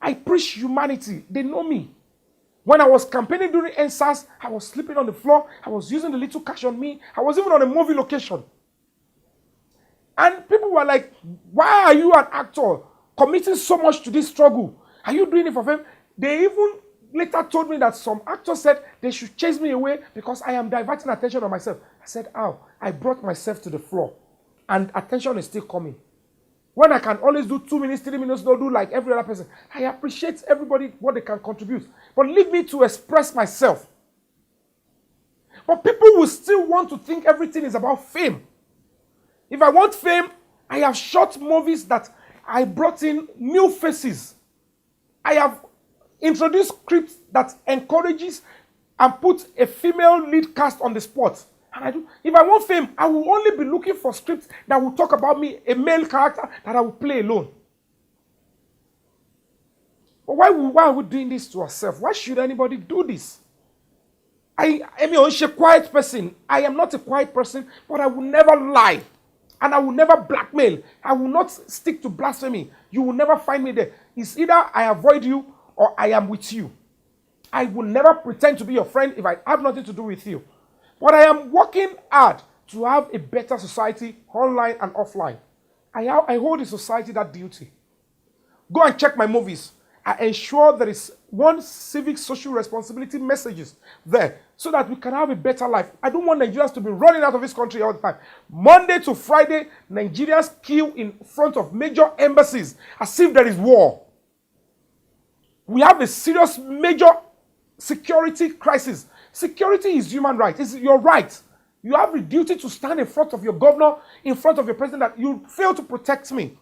I preach humanity. They know me. When I was campaigning during NSAS, I was sleeping on the floor. I was using the little cash on me. I was even on a movie location. And people were like, why are you an actor committing so much to this struggle? Are you doing it for fame? They even later told me that some actors said they should chase me away because I am diverting attention on myself. I said, how? I brought myself to the floor. And attention is still coming. When I can always do 2 minutes, 3 minutes, don't do like every other person. I appreciate everybody, what they can contribute. But leave me to express myself. But people will still want to think everything is about fame. If I want fame, I have shot movies that I brought in new faces. I have introduced scripts that encourages and put a female lead cast on the spot. And I do. If I want fame, I will only be looking for scripts that will talk about me, a male character that I will play alone. But why are we doing this to ourselves? Why should anybody do this? I'm a quiet person. I am not a quiet person, but I will never lie. And I will never blackmail. I will not stick to blasphemy. You will never find me there. It's either I avoid you or I am with you. I will never pretend to be your friend if I have nothing to do with you. But I am working hard to have a better society, online and offline. I hold the society that duty. Go and check my movies. I ensure there is one civic social responsibility messages there so that we can have a better life. I don't want Nigerians to be running out of this country all the time. Monday to Friday, Nigerians queue in front of major embassies as if there is war. We have a serious major security crisis. Security is human right. It's your right. You have a duty to stand in front of your governor, in front of your president, that you fail to protect me.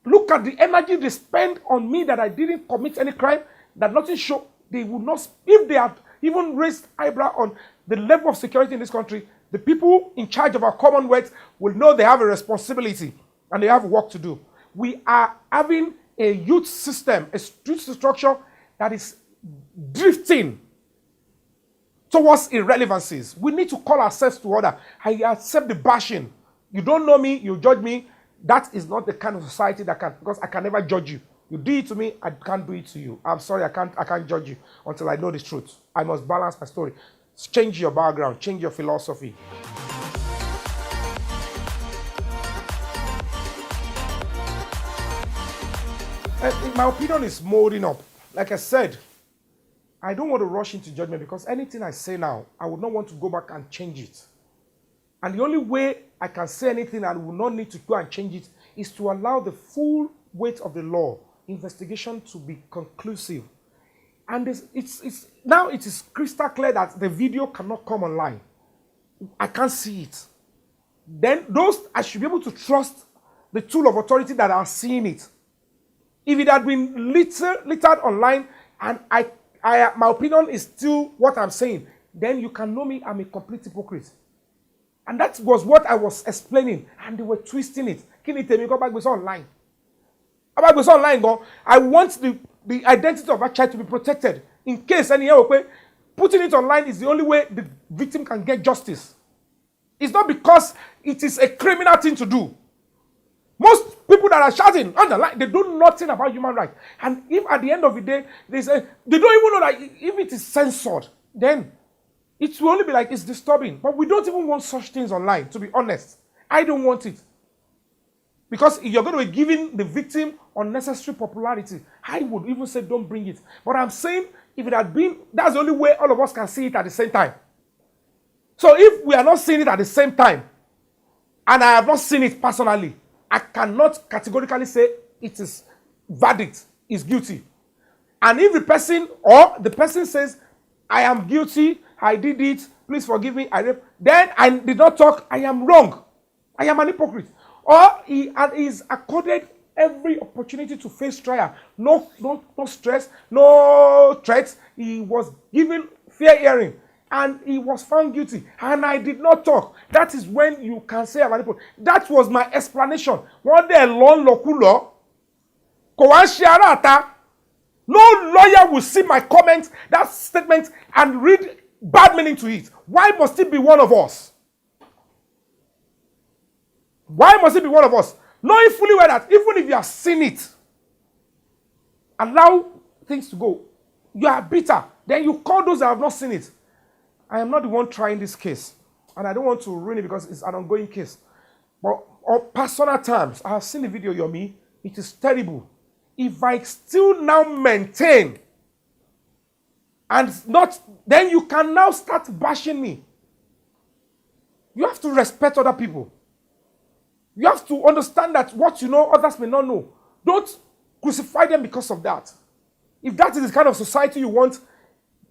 Look at the energy they spend on me that I didn't commit any crime, that nothing show. They would not, if they had even raised eyebrow on the level of security in this country, the people in charge of our Commonwealth will know they have a responsibility and they have work to do. We are having a youth system, a youth structure that is drifting towards irrelevancies. We need to call ourselves to order. I accept the bashing. You don't know me, you judge me. That is not the kind of society that can, because I can never judge you. You do it to me, I can't do it to you. I'm sorry, I can't judge you until I know the truth. I must balance my story. Change your background, change your philosophy. And my opinion is molding up. Like I said, I don't want to rush into judgment because anything I say now, I would not want to go back and change it. And the only way I can say anything and will not need to go and change it is to allow the full weight of the law investigation to be conclusive. And now it is crystal clear that the video cannot come online. I can't see it. Then I should be able to trust the tool of authority that are seeing it. If it had been littered online and my opinion is still what I'm saying, then you can know me, I'm a complete hypocrite. And that was what I was explaining, and they were twisting it. Can you tell me, go back with online? I want the identity of that child to be protected. In case any way, putting it online is the only way the victim can get justice. It's not because it is a criminal thing to do. Most people that are shouting on the line, they do nothing about human rights. And if at the end of the day, they say, they don't even know that if it is censored, then it will only be like it's disturbing. But we don't even want such things online, to be honest. I don't want it. Because you're going to be giving the victim unnecessary popularity. I would even say don't bring it. But I'm saying if it had been, that's the only way all of us can see it at the same time. So if we are not seeing it at the same time, and I have not seen it personally, I cannot categorically say it is verdict, is guilty. And if the person says, I am guilty, I did it, please forgive me, then I did not talk, I am wrong. I am an hypocrite. Or he is accorded every opportunity to face trial. No stress, no threats. He was given fair hearing and he was found guilty. And I did not talk. That is when you can say I'm an hypocrite. That was my explanation. One day, no lawyer will see my comment, that statement, and read bad meaning to it. Why must it be one of us? Why must it be one of us? Knowing fully well that even if you have seen it, allow things to go. You are bitter. Then you call those that have not seen it. I am not the one trying this case. And I don't want to ruin it because it's an ongoing case. But on personal terms, I have seen the video, Yomi. It is terrible. If I still now maintain and not, then you can now start bashing me. You have to respect other people. You have to understand that what you know, others may not know. Don't crucify them because of that. If that is the kind of society you want,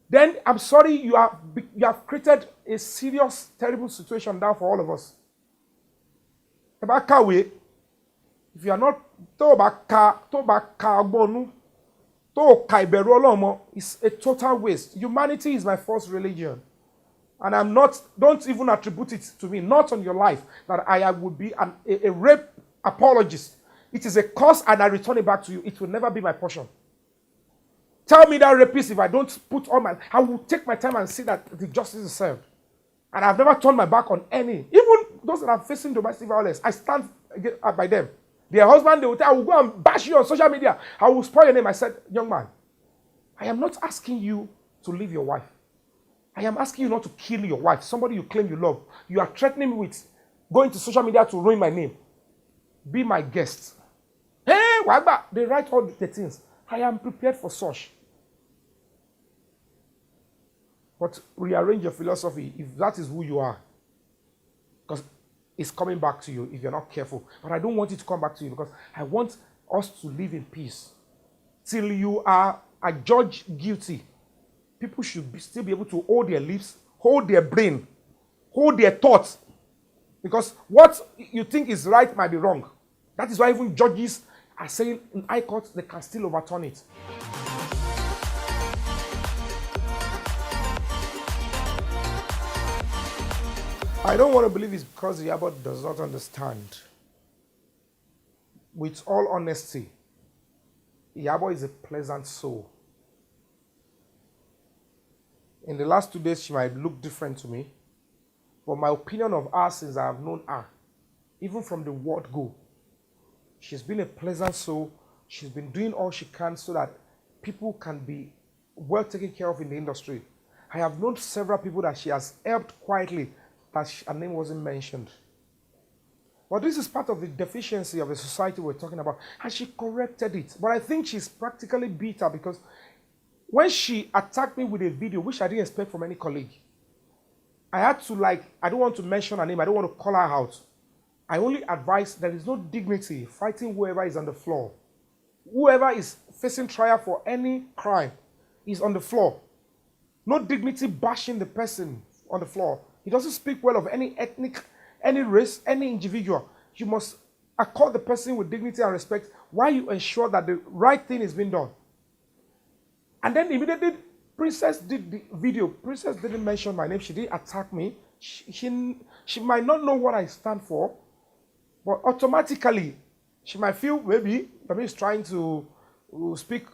then I'm sorry, you have created a serious, terrible situation down for all of us. If you are not it's a total waste. Humanity is my first religion. And I'm not, don't even attribute it to me, not on your life, that I would be a rape apologist. It is a curse and I return it back to you. It will never be my portion. Tell me that rapist if I don't put all I will take my time and see that the justice is served. And I've never turned my back on any. Even those that are facing domestic violence, I stand by them. Their husband, they will tell, I will go and bash you on social media. I will spoil your name. I said, young man, I am not asking you to leave your wife. I am asking you not to kill your wife, somebody you claim you love. You are threatening me with going to social media to ruin my name. Be my guest. Hey, Wagba, they write all the things. I am prepared for such. But rearrange your philosophy if that is who you are. Because it's coming back to you if you're not careful. But I don't want it to come back to you because I want us to live in peace. Till you are adjudged guilty, people should still be able to hold their lips, hold their brain, hold their thoughts. Because what you think is right might be wrong. That is why even judges are saying in high court they can still overturn it. I don't want to believe it's because Iyabo does not understand. With all honesty, Iyabo is a pleasant soul. In the last 2 days, she might look different to me. But my opinion of her since I have known her, even from the word go, she's been a pleasant soul. She's been doing all she can so that people can be well taken care of in the industry. I have known several people that she has helped quietly, that her name wasn't mentioned. But this is part of the deficiency of the society we're talking about. And she corrected it. But I think she's practically bitter because when she attacked me with a video, which I didn't expect from any colleague, I had to I don't want to mention her name. I don't want to call her out. I only advise there is no dignity fighting whoever is on the floor. Whoever is facing trial for any crime is on the floor. No dignity bashing the person on the floor. It doesn't speak well of any ethnic, any race, any individual. You must accord the person with dignity and respect while you ensure that the right thing is being done. And then immediately, Princess did the video. Princess didn't mention my name. She didn't attack me. She might not know what I stand for, but automatically, she might feel maybe Fabiyi is trying to speak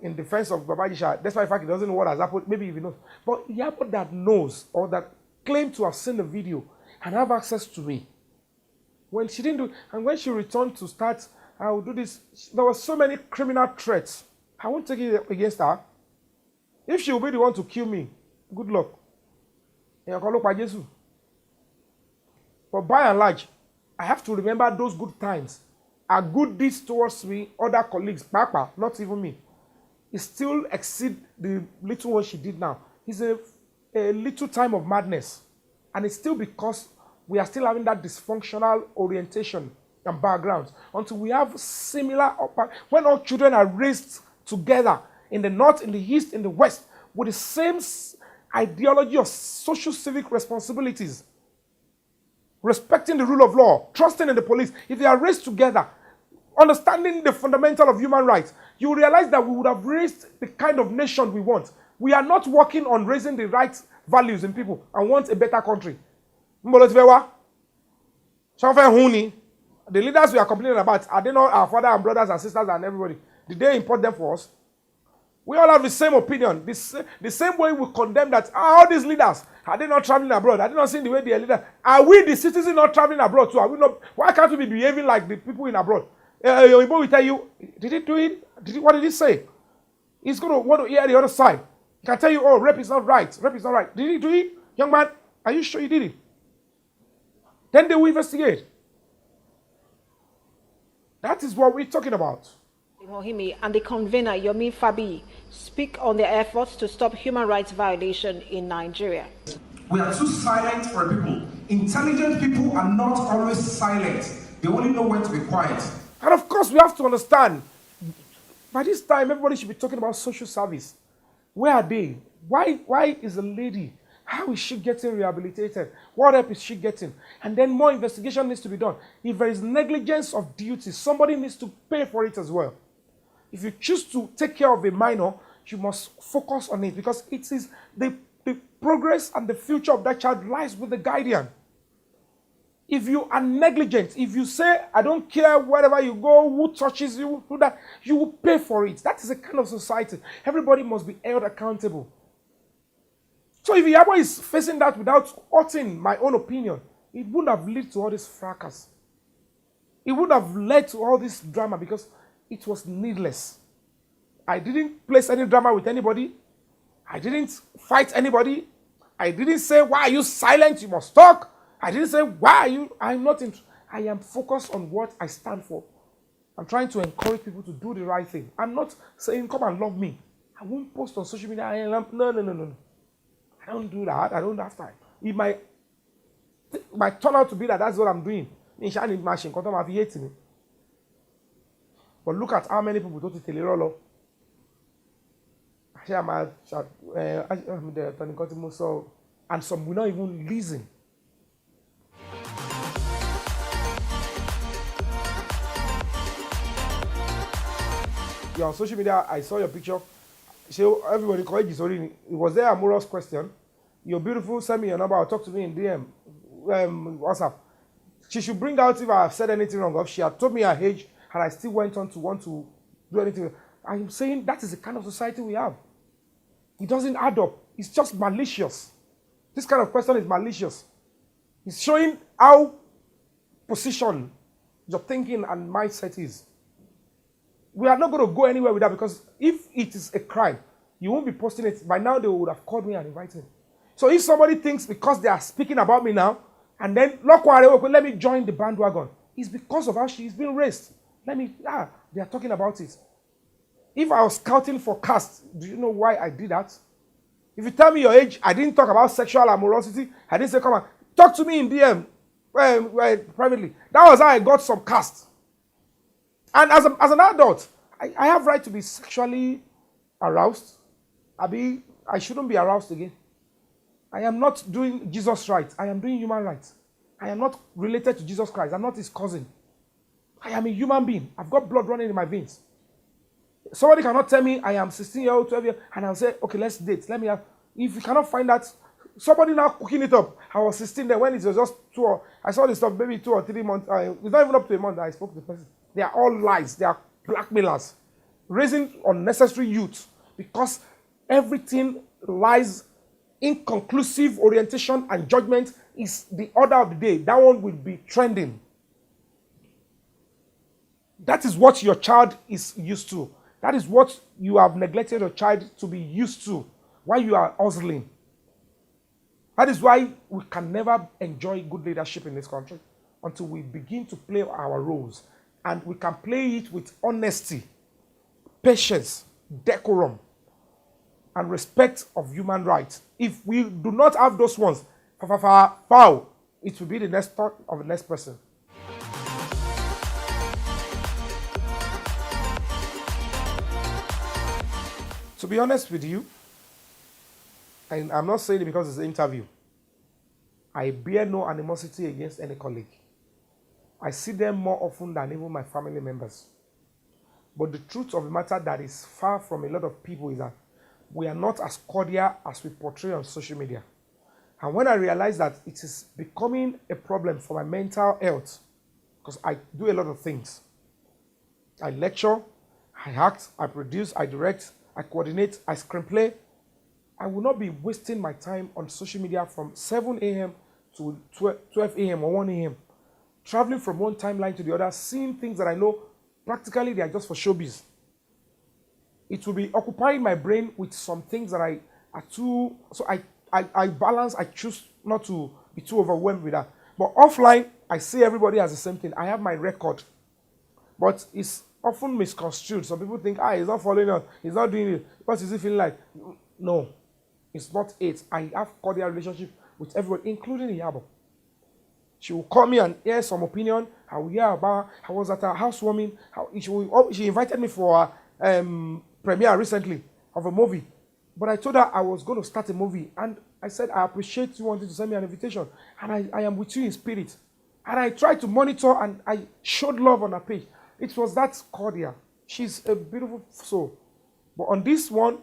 in defense of Baba Ijesha. Despite the fact he doesn't know what has happened. Maybe if he knows. But Iyabo that knows or that claim to have seen the video and have access to me. When she didn't do, and when she returned to start, I will do this, there were so many criminal threats. I won't take it against her. If she will be the one to kill me, good luck. But by and large, I have to remember those good times. Her good deeds towards me, other colleagues, Papa, not even me. It still exceeds the little one she did now. It's a little time of madness. And it's still because we are still having that dysfunctional orientation and background. Until we have similar, when all children are raised together in the north, in the east, in the west, with the same ideology of social civic responsibilities, respecting the rule of law, trusting in the police, if they are raised together, understanding the fundamental of human rights, you realize that we would have raised the kind of nation we want. We are not working on raising the right values in people and want a better country. The leaders we are complaining about, are they not our father and brothers and sisters and everybody? Did they import them for us? We all have the same opinion. The same way we condemn that all these leaders, are they not traveling abroad? Are they not seeing the way they are leaders? Are we, the citizens, not traveling abroad too? Are we not? Why can't we be behaving like the people in abroad? Yomi will tell you, did he do it? What did he say? He's going to want to hear the other side. He can tell you, oh, rape is not right. Rape is not right. Did he do it? Young man, are you sure he did it? Then they will investigate. That is what we're talking about. Mohimi and the convener, Yomi Fabiyi, speak on their efforts to stop human rights violation in Nigeria. We are too silent for people. Intelligent people are not always silent. They only know when to be quiet. And of course, we have to understand, by this time, everybody should be talking about social service. Where are they? Why is a lady, how is she getting rehabilitated? What help is she getting? And then more investigation needs to be done. If there is negligence of duty, somebody needs to pay for it as well. If you choose to take care of a minor, you must focus on it because it is the the progress and the future of that child lies with the guardian. If you are negligent, if you say, I don't care wherever you go, who touches you, who that, you will pay for it. That is a kind of society. Everybody must be held accountable. So if Iyabo is facing that without hurting my own opinion, it wouldn't have led to all this fracas. It would have led to all this drama because it was needless. I didn't place any drama with anybody. I didn't fight anybody. I didn't say, why are you silent? You must talk. I didn't say, why are you? I'm not in. I am focused on what I stand for. I'm trying to encourage people to do the right thing. I'm not saying, come and love me. I won't post on social media. No. I don't do that. I don't have time. It might turn out to be that that's what I'm doing. But look at how many people go to Telerolo. And some will not even listen. You're on social media, I saw your picture. So everybody correct you. It was there a Amura's question. You're beautiful, send me your number, or talk to me in DM. WhatsApp. She should bring out if I have said anything wrong. She had told me her age, and I still went on to want to do anything. I'm saying that is the kind of society we have. It doesn't add up. It's just malicious. This kind of question is malicious. It's showing how positioned your thinking and mindset is. We are not going to go anywhere with that because if it is a crime, you won't be posting it. By now, they would have called me and invited me. So if somebody thinks because they are speaking about me now, and then, let me join the bandwagon, it's because of how she is being raised. They are talking about it. If I was scouting for caste, do you know why I did that? If you tell me your age, I didn't talk about sexual amorosity. I didn't say, come on, talk to me in DM privately. That was how I got some caste. And as an adult, I have right to be sexually aroused. I shouldn't be aroused again. I am not doing Jesus' right. I am doing human rights. I am not related to Jesus Christ. I'm not his cousin. I am a human being. I've got blood running in my veins. Somebody cannot tell me I am 16-year-old, 12 years, and I'll say, okay, let's date. Let me have. If you cannot find that, somebody now cooking it up. I was 16 there when it was just I saw this stuff maybe 2 or 3 months. It's not even up to a month that I spoke to the person. They are all lies. They are blackmailers. Raising unnecessary youth because everything lies. Inconclusive orientation and judgment is the order of the day. That one will be trending. That is what your child is used to. That is what you have neglected your child to be used to while you are hustling. That is why we can never enjoy good leadership in this country until we begin to play our roles. And we can play it with honesty, patience, decorum, and respect of human rights. If we do not have those ones, foul, it will be the next thought of the next person. To be honest with you, and I'm not saying it because it's an interview, I bear no animosity against any colleague. I see them more often than even my family members. But the truth of the matter that is far from a lot of people is that we are not as cordial as we portray on social media. And when I realized that it is becoming a problem for my mental health, because I do a lot of things. I lecture, I act, I produce, I direct, I coordinate, I screenplay. I will not be wasting my time on social media from 7 a.m. to 12 a.m. or 1 a.m. Traveling from one timeline to the other, seeing things that I know practically they are just for showbiz. It will be occupying my brain with some things that I are too... So I balance, I choose not to be too overwhelmed with that. But offline, I see everybody as the same thing. I have my record. But it's often misconstrued. Some people think, he's not following us, he's not doing it. What is he feeling like? No, it's not it. I have cordial relationship with everyone, including Iyabo. She will call me and hear some opinion. I will hear about how was at her housewarming. She invited me for premiere recently of a movie. But I told her I was going to start a movie. And I said, I appreciate you wanting to send me an invitation. And I am with you in spirit. And I tried to monitor and I showed love on her page. It was that cordial. She's a beautiful soul. But on this one,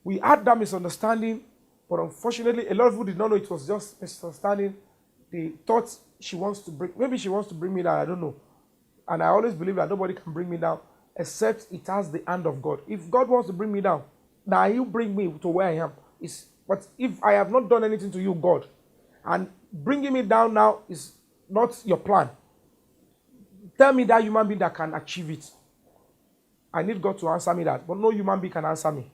we had that misunderstanding But unfortunately, a lot of people did not know it was just misunderstanding. They thought she wants to bring, maybe she wants to bring me down, I don't know. And I always believe that nobody can bring me down except it has the hand of God. If God wants to bring me down, now He'll bring me to where I am. But if I have not done anything to you, God, and bringing me down now is not your plan, tell me that human being that can achieve it. I need God to answer me that, but no human being can answer me.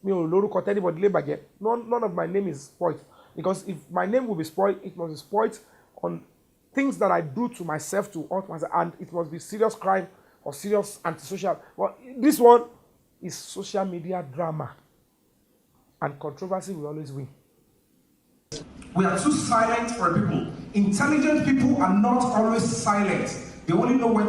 None of my name is spoiled. Because if my name will be spoiled, it must be spoiled on things that I do to myself to hurt myself, and it must be serious crime or serious antisocial. Well, this one is social media drama, and controversy will always win. We are too silent for people. Intelligent people are not always silent. They only know when to